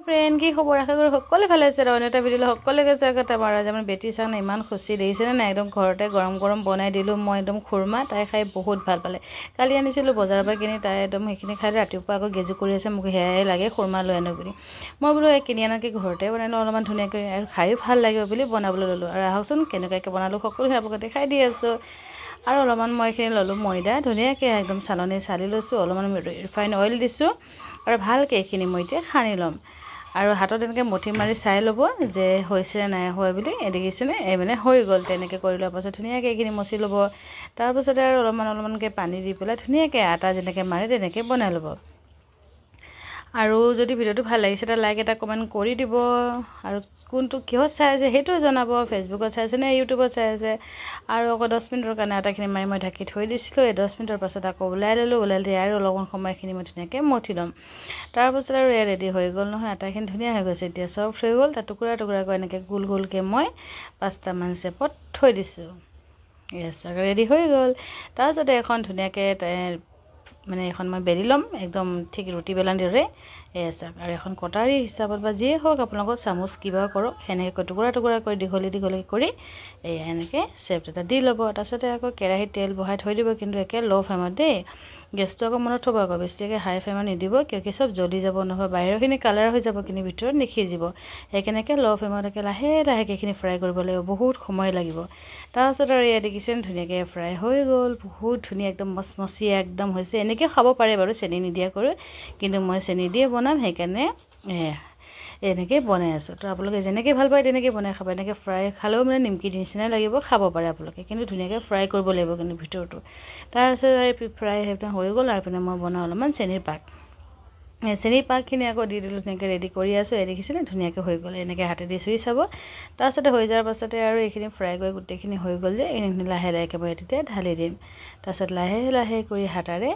friend কি খবৰ আশা কৰো সকলোৱে ভালে আছে আৰু এটা ভিডিঅ' সকলোৱে গৈছে আগতে আমাৰ আজি মানে বেটি চাং ইমান খুচি দেখিছেনে নাই একদম ঘৰতে গৰম গৰম বনাই দিলোঁ মই একদম খুৰমা তাই খাই বহুত ভাল পালে কালি আনিছিলোঁ বজাৰৰ পৰা কিনি তাই একদম সেইখিনি খাই ৰাতিপুৱা আকৌ গেজু কৰি আছে মোক সেয়াই লাগে খুৰমা লৈ আনো বুলি মই বোলো কিনি আনাকে ঘৰতে বনাই লওঁ অলপমান ধুনীয়াকৈ আৰু খায়ো ভাল লাগিব বুলি বনাবলৈ ল'লোঁ আৰু আহকচোন কেনেকুৱাকৈ বনালোঁ সকলোখিনি আপোনালোকে দেখাই দি আছোঁ আৰু অলপমান মই এইখিনি ল'লোঁ ময়দা ধুনীয়াকৈ একদম চালনি চালি লৈছোঁ অলপমান ৰিফাইন অইল দিছোঁ আৰু ভালকৈ এইখিনি মই এতিয়া সানি ল'ম আৰু হাতত এনেকৈ মুঠি মাৰি চাই ল'ব যে হৈছেনে নাই হোৱা বুলি দেখিছেনে এই মানে হৈ গ'ল তেনেকৈ কৰি লোৱাৰ পাছত ধুনীয়াকৈ এইখিনি মচি ল'ব তাৰপাছতে আৰু অলপমানকৈ পানী দি পেলাই ধুনীয়াকৈ আটা যেনেকৈ মাৰে তেনেকৈ বনাই ল'ব আৰু যদি ভিডিঅ'টো ভাল লাগিছে এটা লাইক এটা কমেণ্ট কৰি দিব আৰু কোনটো কিহত চাই আছে সেইটোও জনাব ফেচবুকত চাই আছে নে ইউটিউবত চাই আছে আৰু আকৌ 10 মিনিটৰ কাৰণে আটাখিনি মাৰি মই ঢাকি থৈ দিছিলোঁ এই 10 মিনিটৰ পাছত আকৌ ওলাই ল'লোঁ ওলাই দি আৰু অলপমান সময়খিনি মই ধুনীয়াকৈ মঠি ল'ম তাৰপাছত আৰু এয়া ৰেডি হৈ গ'ল নহয় আটাখিনি ধুনীয়া হৈ গৈছে এতিয়া চফ্ট হৈ গ'ল তাত টুকুৰা টুকুৰাকৈ এনেকৈ গোল গোলকৈ মই 5টামান চেপত থৈ দিছোঁ য়েছ ৰেডি হৈ গ'ল তাৰপাছতে এখন ধুনীয়াকৈ মানে এখন মই বেলি ল'ম একদম ঠিক ৰুটি বেলাৰ দৰে আৰু এখন কটাৰী হিচাপত বা যিয়ে হওক আপোনালোকৰ চামুচ কিবা কৰক সেনেকৈ টুকুৰা টুকুৰা কৰি দীঘলী কৰি এনেকৈ চেপ এটা দি ল'ব তাৰপাছতে আকৌ কেৰাহীত তেল বহাই থৈ দিব কিন্তু একে ল' ফ্লেমত দেই গেছটো আকৌ মনত থ'ব আকৌ বেছিকৈ হাই ফ্লেমত নিদিব কিয় কি চব জ্বলি যাব নহয় বাহিৰৰখিনি কালাৰ হৈ যাব কিন্তু ভিতৰত নিসিজিব সেইকাৰণে ল' ফ্লেমত লাহে লাহেকৈ এইখিনি ফ্ৰাই কৰিব লাগিব বহুত সময় লাগিব তাৰপাছত আৰু এয়া দেখিছেন ধুনীয়াকৈ ফ্ৰাই হৈ গ'ল বহুত ধুনীয়া একদম মচমচীয়া একদম হৈছে এনেকৈ খাব পাৰে বাৰু চেনি নিদিয়াকৈ কিন্তু মই চেনি দিয়ে বনাম সেইকাৰণে এনেকৈ বনাই আছোঁ তো আপোনালোকে যেনেকৈ ভাল পায় তেনেকৈ বনাই খাব এনেকৈ ফ্ৰাই খালেও মানে নিমকি নিচিনাই লাগিব খাব পাৰে আপোনালোকে কিন্তু ধুনীয়াকৈ ফ্ৰাই কৰিব লাগিব কিন্তু ভিতৰটো তাৰপিছত ফ্ৰাই হৈ গ'ল আৰু পিনে মই বনাওঁ অলপমান চেনিৰ পাক চেনিৰ পাকখিনি আকৌ দি দিলোঁ ধুনীয়াকৈ ৰেডি কৰি আছোঁ এই দেখিছেনে ধুনীয়াকৈ হৈ গ'ল এনেকৈ হাতেদি চুই চাব তাৰপাছতে হৈ যোৱাৰ পাছতে আৰু এইখিনি ফ্ৰাই কৰি গোটেইখিনি হৈ গ'ল যে এইখিনি লাহে লাহেকৈ মই তেতিয়া ঢালি দিম তাৰপাছত লাহে লাহে কৰি হাতাৰে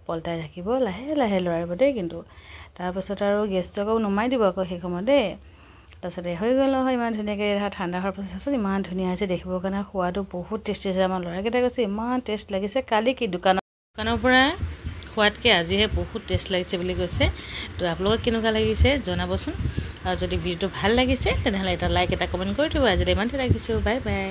পলটাই ৰাখিব লাহে লাহে লৰাব দেই কিন্তু তাৰপাছত আৰু গেছটো আকৌ নুমাই দিব আকৌ সেই সময়ত দেই তাৰপাছতে হৈ গ'ল নহয় ইমান ধুনীয়াকৈ ঠাণ্ডা হোৱাৰ পাছত ইমান ধুনীয়া হৈছে দেখিবৰ কাৰণে সোৱাদো বহুত টেষ্টি হৈছে আমাৰ ল'ৰাকেইটাই কৈছে ইমান টেষ্ট লাগিছে কালি কি দোকানৰ পৰা খোৱাতকৈ আজিহে বহুত টেষ্ট লাগিছে বুলি কৈছে তো আপোনালোকক কেনেকুৱা লাগিছে জনাবচোন আৰু যদি ভিডিঅ'টো ভাল লাগিছে তেনেহ'লে এটা লাইক এটা কমেণ্ট কৰি দিব আজিলৈ ইমানতে ৰাখিছোঁ বাই বাই